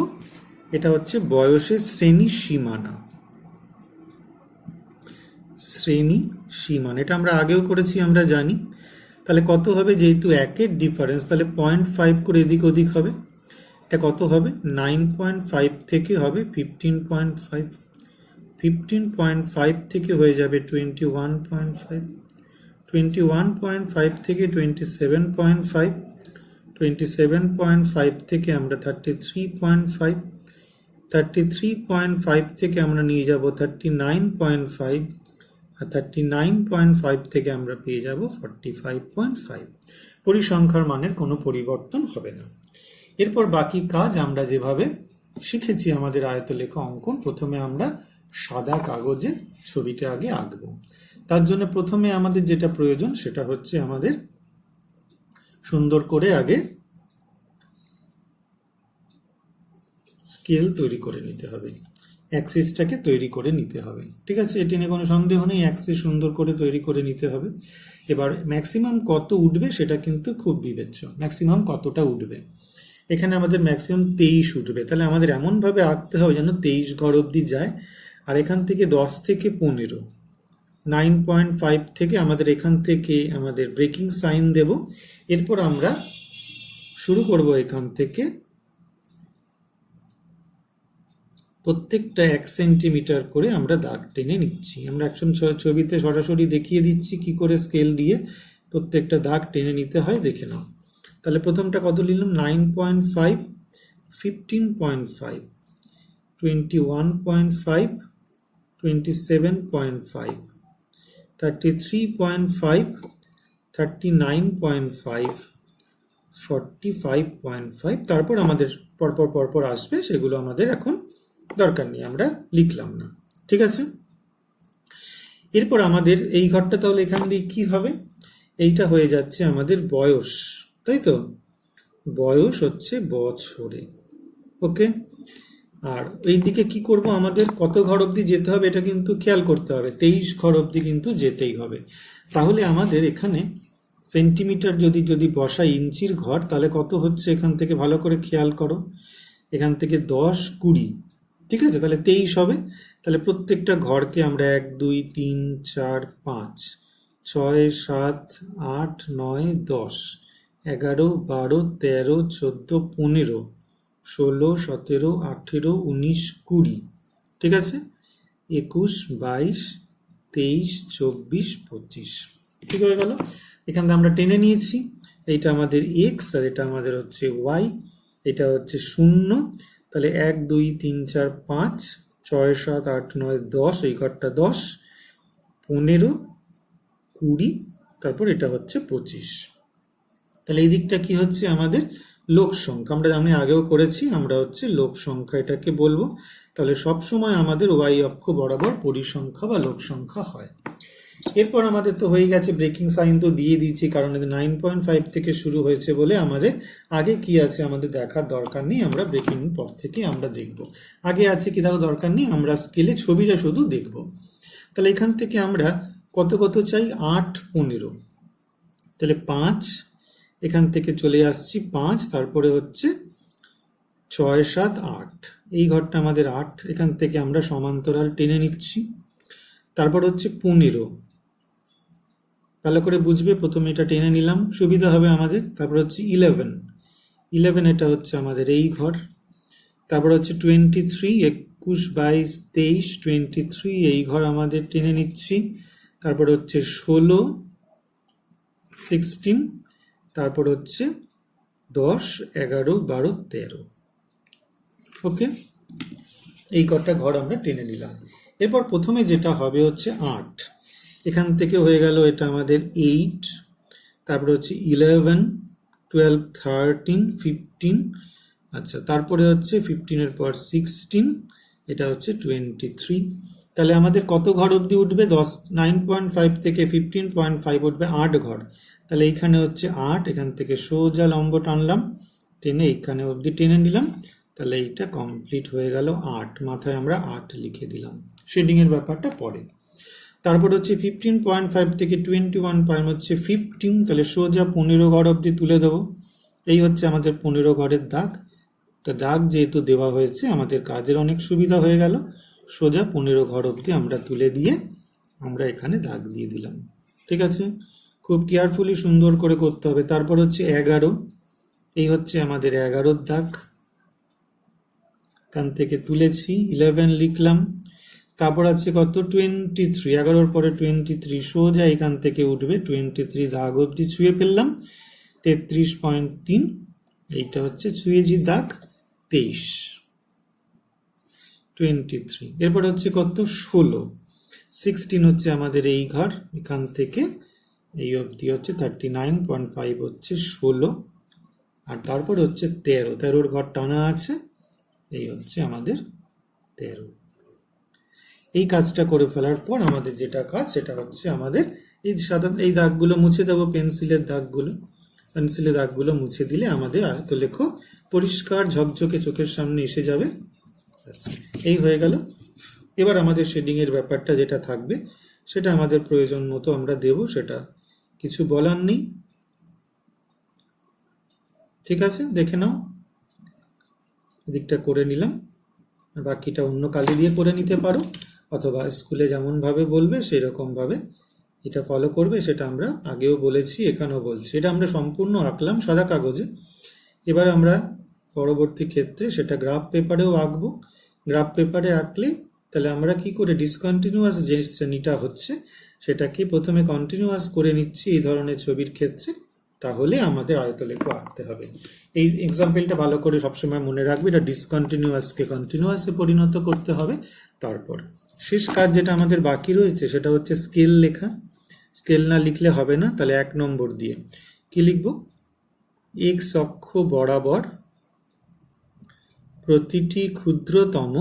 এটা হচ্ছে বয়সের শ্রেণী সীমানা। শ্রেণী সীমানা এটা আমরা আগেও করেছি, আমরা জানি। তাহলে কত হবে, যেহেতু একের ডিফারেন্স, তাহলে 0.5 করে এদিক ওদিক হবে। এটা কত হবে, 9.5 থেকে হবে 15.5, 15.5 থেকে হয়ে যাবে 21.5, 21.5 থেকে 27.5, 27.5 থেকে আমরা 33.5, 33.5 থেকে আমরা নিয়ে যাব 39.5, আর 39.5 থেকে আমরা পেয়ে যাব 45.5। পরিসংখ্যার মানের কোনো পরিবর্তন হবে না। এরপর বাকি কাজ আমরা যেভাবে শিখেছি আমাদের আয়তলেখ অঙ্কন, প্রথমে আমরা সাদা কাগজে ছবিটা আগে আঁকবো। তার জন্য প্রথমে আমাদের যেটা প্রয়োজন সেটা হচ্ছে আমাদের সুন্দর করে আগে স্কেল তৈরি করে নিতে হবে, অ্যাক্সিসটাকে তৈরি করে নিতে হবে। ঠিক আছে, এটি নিয়ে কোনো সন্দেহ নেই, অ্যাক্সিস সুন্দর করে তৈরি করে নিতে হবে। এবার ম্যাক্সিমাম কত উঠবে সেটা কিন্তু খুব বিবেচ্য। ম্যাক্সিমাম কতটা উঠবে, এখানে আমাদের ম্যাক্সিমাম 23 উঠবে। তাহলে আমাদের এমনভাবে আঁকতে হবে যেন 23 ঘর অবধি যায়। আর এখান থেকে 10 থেকে 15, 9.5 থেকে আমাদের এখান থেকে আমাদের ব্রেকিং সাইন দেব। এরপর আমরা শুরু করব এখান থেকে প্রত্যেকটা 1 সেন্টিমিটার করে আমরা দাগ টেনে নিচ্ছি। আমরা একদম ছবিতে সরাসরি দেখিয়ে দিচ্ছি কি করে স্কেল দিয়ে প্রত্যেকটা দাগ টেনে নিতে হয়, দেখে নাও। তাহলে প্রথমটা কত নিলাম, 9.5, 15.5, 21.5, 27.5, 33.5, 39.5, 45.5। তারপর আমাদের পরপর পরপর আসবে, সেগুলো আমাদের এখন দরকার নেই, আমরা লিখলাম না। ঠিক আছে, এরপর আমাদের এই ঘরটা তাহলে এখান দিয়ে কি হবে, এইটা হয়ে যাচ্ছে আমাদের বয়স, তাই তো? বয়স হচ্ছে বছরে। ওকে, আর এই দিকে কি করব, আমাদের কত ঘর অবধি যেতে হবে এটা কিন্তু খেয়াল করতে হবে। 23 ঘর অবধি কিন্তু যেতেই হবে। তাহলে আমাদের এখানে সেন্টিমিটার যদি বসাই ইঞ্চির ঘর, তাহলে কত হচ্ছে এখান থেকে ভালো করে খেয়াল করো। এখান থেকে 10, 20, ঠিক আছে, তাহলে 23 হবে। তাহলে প্রত্যেকটা ঘরকে আমরা 1, 2, 3, 4, 5, 6, 7, 8, 9, 10, 11, 12, 13, 14, 15, 16, 17, 18, 19, 20, ঠিক আছে, 21, 22, 23, 24, 25, ঠিক হয়ে গেল। এখান থেকে আমরা টেনে নিয়েছি, এইটা আমাদের এক্স আর এটা আমাদের হচ্ছে ওয়াই, এটা হচ্ছে 0। তাহলে 1, 2, 3, 4, 5, 6, 7, 8, 9, 10, এই ঘরটা 10, 15, 20, তারপর এটা হচ্ছে 25। তাহলে এই দিকটা কি হচ্ছে আমাদের লোক সংখ্যা, আমি আগেও করেছি, আমরা হচ্ছে লোক সংখ্যা এটাকে বলবো। তাহলে সব সময় আমাদের ওয়াই অক্ষ বরাবর পরিসংখ্যা বা লোক সংখ্যা হয়। এরপর আমাদের তো হয়ে গেছে, ব্রেকিং সাইন তো দিয়ে দিয়েছি, কারণ 9.5 থেকে শুরু হয়েছে বলে আমাদের আগে কি আছে আমাদের দেখার দরকার নেই, আমরা ব্রেকিং পর থেকে আমরা দেখব। আগে আছে কি তাও দরকার নেই, আমরা স্কেলে ছবিটা শুধু দেখব। তাহলে এখান থেকে আমরা কত কত চাই, 8, 15। তাহলে 5, এখান থেকে চলে আসছি 5, তারপরে হচ্ছে 6, 7, 8, এই ঘরটা আমাদের 8, এখান থেকে আমরা সমান্তরাল টেনে নিচ্ছি। তারপর হচ্ছে 15, ভালো করে বুঝবে, প্রথমে এটা টেনে নিলাম, সুবিধা হবে আমাদের। তারপর হচ্ছে 11, এটা হচ্ছে আমাদের এই ঘর। তারপর হচ্ছে 23, 21, 22, 23, 23, এই ঘর আমাদের টেনে নিচ্ছি। তারপর হচ্ছে 16, 16, তারপর হচ্ছে 10, 11, 12, 13। ওকে, এই কটা ঘর আমরা টেনে নিলাম। এরপর প্রথমে যেটা হবে হচ্ছে 8, এখান থেকে হয়ে গেল এটা আমাদের 8, তারপরে হচ্ছে 11, 12, 13, 15, আচ্ছা, তারপরে হচ্ছে 15 এর পর 16, এটা হচ্ছে 23। তাহলে আমাদের কত ঘর অবধি উঠবে, 9.5 থেকে 15.5 উঠবে 8 ঘর। তাহলে এইখানে হচ্ছে 8, এখান থেকে সোজা লম্ব টানলাম, টেনে এইখানে অবধি টেনে নিলাম। তাহলে এইটা কমপ্লিট হয়ে গেল 8, মাথায় আমরা 8 লিখে দিলাম, শেডিং এর ব্যাপারটা পরে। তারপর হচ্ছে 15.5 থেকে 21 হচ্ছে 15, তাহলে সোজা 15 ঘর অবধি তুলে দেবো। এই হচ্ছে আমাদের 15 ঘরের দাগ। তো দাগ যেহেতু দেওয়া হয়েছে, আমাদের কাজের অনেক সুবিধা হয়ে গেল। সোজা 15 ঘর অবধি আমরা তুলে দিয়ে আমরা এখানে দাগ দিয়ে দিলাম। ঠিক আছে, খুব কেয়ারফুলি সুন্দর করে করতে হবে। তারপর হচ্ছে 11, এই হচ্ছে আমাদের 11 দাগ, এখান থেকে তুলেছি, 11 লিখলাম। তারপর আছে কত, 23, 11 পরে 23, সোজা এখান থেকে উঠবে 23 দাগ অবধি ছুঁয়ে ফেললাম। 33.3, এইটা হচ্ছে ছুঁয়েছি দাগ 23, 23। এরপর হচ্ছে কত, 16, 16 হচ্ছে আমাদের এই ঘর, এখান থেকে এই অবধি হচ্ছে 39.5 হচ্ছে 16, আর তারপর হচ্ছে 13 ঘর টানা আছে, এই হচ্ছে আমাদের 13। এই কাজটা করে ফেলার পর আমাদের যেটা কাজ, সেটা হচ্ছে আমাদের এই সাধারণ এই দাগগুলো মুছে দেবো, পেন্সিলের দাগগুলো মুছে দিলে আমাদের আয়তলেখ পরিষ্কার ঝকঝকে চোখের সামনে এসে যাবে। এই হয়ে গেল। এবার আমাদের শেডিং এর ব্যাপারটা যেটা থাকবে, সেটা আমাদের প্রয়োজন মতো আমরা দেব, সেটা কিছু বলার নেই। ঠিক আছে, দেখে নাও, এদিকটা করে নিলাম, বাকিটা অন্য কালি দিয়ে করে নিতে পারো, অথবা স্কুলে যেমনভাবে বলবে সেই রকমভাবে এটা ফলো করবে। সেটা আমরা আগেও বলেছি, এখানেও বলছি। এটা আমরা সম্পূর্ণ আঁকলাম সাদা কাগজে। এবার আমরা পরবর্তী ক্ষেত্রে সেটা গ্রাফ পেপারেও আঁকবো। গ্রাফ পেপারে আঁকলে তাহলে আমরা কি করে ডিসকন্টিনিউয়াস যে শ্রেণীটা হচ্ছে সেটাকে প্রথমে কন্টিনিউয়াস করে নিচ্ছি এই ধরনের ছবির ক্ষেত্রে, তাহলে আমাদের আয়তলেখ আঁকতে হবে। এই এক্সাম্পলটা ভালো করে সবসময় মনে রাখবে, এটা ডিসকন্টিনিউয়াসকে কন্টিনিউয়াসে পরিণত করতে হবে। তারপর শেষ কাজ যেটা আমাদের বাকি রয়েছে, সেটা হচ্ছে স্কেল লেখা। স্কেল না লিখলে হবে না, তাহলে 1 নম্বর দিয়ে কি লিখব, এক্স অক্ষ বরাবর প্রতিটি ক্ষুদ্রতম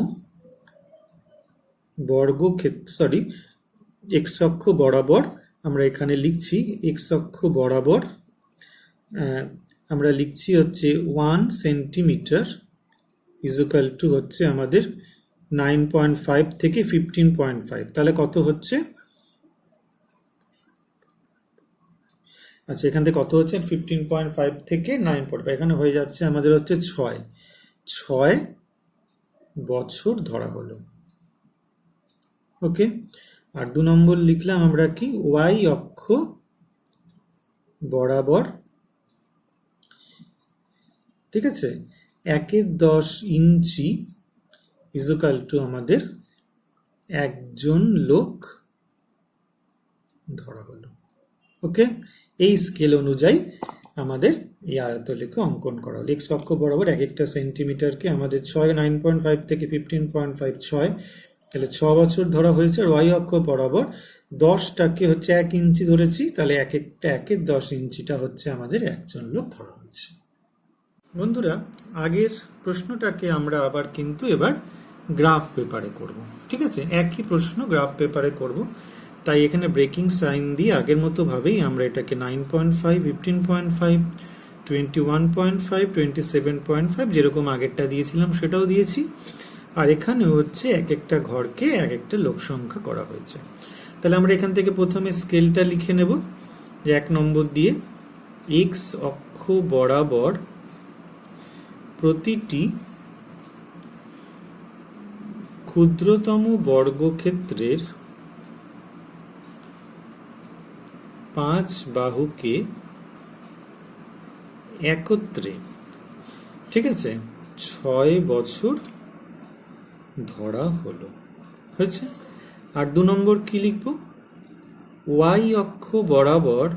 বর্গক্ষেত্র, এক্স অক্ষ বরাবর আমরা এখানে লিখছি, এক্স অক্ষ বরাবর আমরা লিখছি হচ্ছে 1 সেন্টিমিটার ইজুকাল টু হচ্ছে আমাদের 9.5 থেকে 15.5। তাহলে কত হচ্ছে, আচ্ছা এখান থেকে কত হচ্ছে 15.5 থেকে 9.5, এখানে হয়ে যাচ্ছে আমাদের হচ্ছে 6 বছর ধরা হলো। ওকে, আর 2 নম্বর লিখলাম আমরা কি, ওয়াই অক্ষ বরাবর, ঠিক আছে, 1/10 ইঞ্চি ইজুকাল টু আমাদের 1 লোক ধরা হলো। ওকে, এই স্কেল অনুযায়ী আমাদের এই আয়তলেখ অঙ্কন করা হলো। এক্স অক্ষ বরাবর এক একটা সেন্টিমিটারকে আমাদের 9.5 থেকে 15.5, 6 তাহলে 6 বছর ধরা হয়েছে। আর ওয়াই অক্ষ বরাবর 10টাকে হচ্ছে 1 ইঞ্চি ধরেছি, তাহলে এক একটা 10 ইঞ্চিটা হচ্ছে আমাদের একজন লোক ধরা হয়েছে। বন্ধুরা, আগের প্রশ্নটাকে আমরা আবার কিন্তু এবার গ্রাফ পেপারে করব। ঠিক আছে, একই প্রশ্ন গ্রাফ পেপারে করব। তাই এখানে ব্রেকিং সাইন দিয়ে আগের মতো ভাবেই আমরা এটাকে 9.5, 15.5, 21.5, 27.5 যেরকম আগেরটা দিয়েছিলাম সেটাও দিয়েছি। আর এখানে হচ্ছে এক একটা ঘরকে এক একটা লোক সংখ্যা করা হয়েছে। তাহলে আমরা এখান থেকে প্রথমে স্কেলটা লিখে নেব, যে 1 নম্বর দিয়ে এক্স অক্ষ বরাবর প্রতিটি ক্ষুদ্রতম বর্গক্ষেত্রের 5 বাহুকে একত্রে, ঠিক আছে, 6 বছর ধরা হলো। হয়েছে। আর 2 নম্বর কি লিখব, ওয়াই অক্ষ বরাবর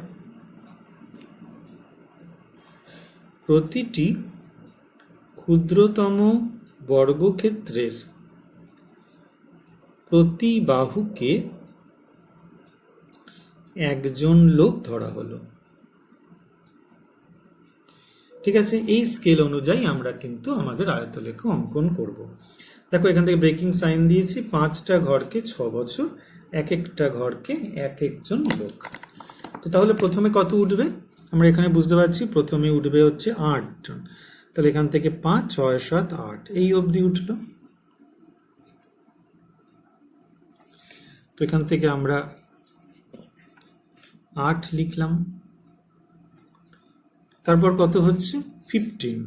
প্রতিটি ক্ষুদ্রতম বর্গক্ষেত্রের প্রতি বাহুকে একজন লোক ধরা হলো। ঠিক আছে, এই স্কেল অনুযায়ী আমরা কিন্তু আমাদের আয়তলেখ অঙ্কন করব। দেখো এখান থেকে ব্রেকিং সাইন দিয়েছি, 5টা ঘরকে 6 বছর, এক একটা ঘরকে এক একজন লোক। তো তাহলে প্রথমে কত উঠবে আমরা এখানে বুঝতে পারছি, প্রথমে উঠবে হচ্ছে 8। তাহলে এখান থেকে 5, 6, 7, 8 এই অবধি উঠলো। তো এখান থেকে আমরা 8 লিখলাম। তারপর কত হচ্ছে 15,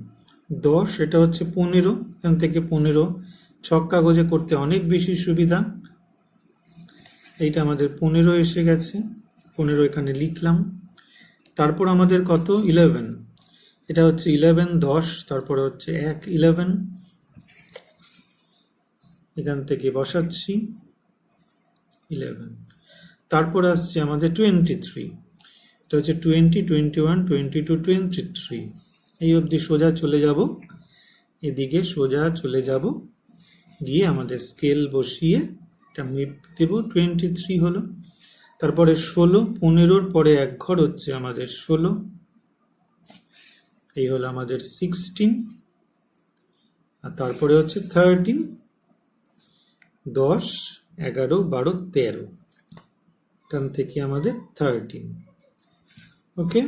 10, এটা হচ্ছে 15, এখান থেকে 15 ছক কাগজে করতে অনেক বেশি সুবিধা। এইটা আমাদের 15 এসে গেছে, 15 এখানে লিখলাম। তারপর আমাদের কত 11, এটা হচ্ছে 11, 10, তারপরে হচ্ছে 1, 11, এখান থেকে বসাচ্ছি 11। তারপর আসছে আমাদের 23, এটা হচ্ছে 20, 21, 22, 23, এই অবধি সোজা চলে যাব, এদিকে সোজা চলে যাব, গিয়ে আমাদের স্কেল বসিয়ে এটা মিপ দেব, 23 হলো। তারপরে 16, 15-র পরে এক ঘর হচ্ছে আমাদের 16, এই হলো আমাদের 16। আর তারপরে হচ্ছে 13, 10, 11, 12, 13, এখান থেকে আমাদের 13। ওকে,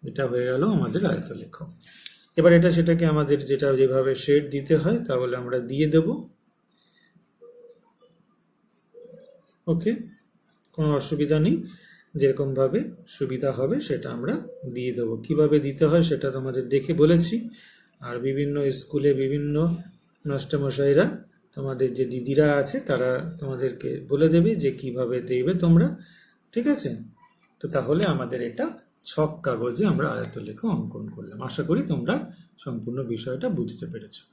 এটা হয়ে গেল আমাদের আয়তলেখ। এবার এটা সেটাকে আমাদের যেটা যেভাবে শেড দিতে হয় তাহলে আমরা দিয়ে দেব। ওকে, কোনো অসুবিধা নেই, যেরকম ভাবে সুবিধা হবে সেটা আমরা দিয়ে দেবো। কিভাবে দিতে হয় সেটা তোমাদের দেখে বলেছি। আর বিভিন্ন স্কুলে বিভিন্ন মাস্টারমশাইরা, তোমাদের যে দিদিরা আছে তারা তোমাদেরকে বলে দেবে যে কিভাবে দেবে তোমরা। ঠিক আছে, তো তাহলে আমাদের এটা ছক কাগজে আমরা আয়তলেখ অঙ্কন করলাম। আশা করি তোমরা সম্পূর্ণ বিষয়টা বুঝতে পেরেছো।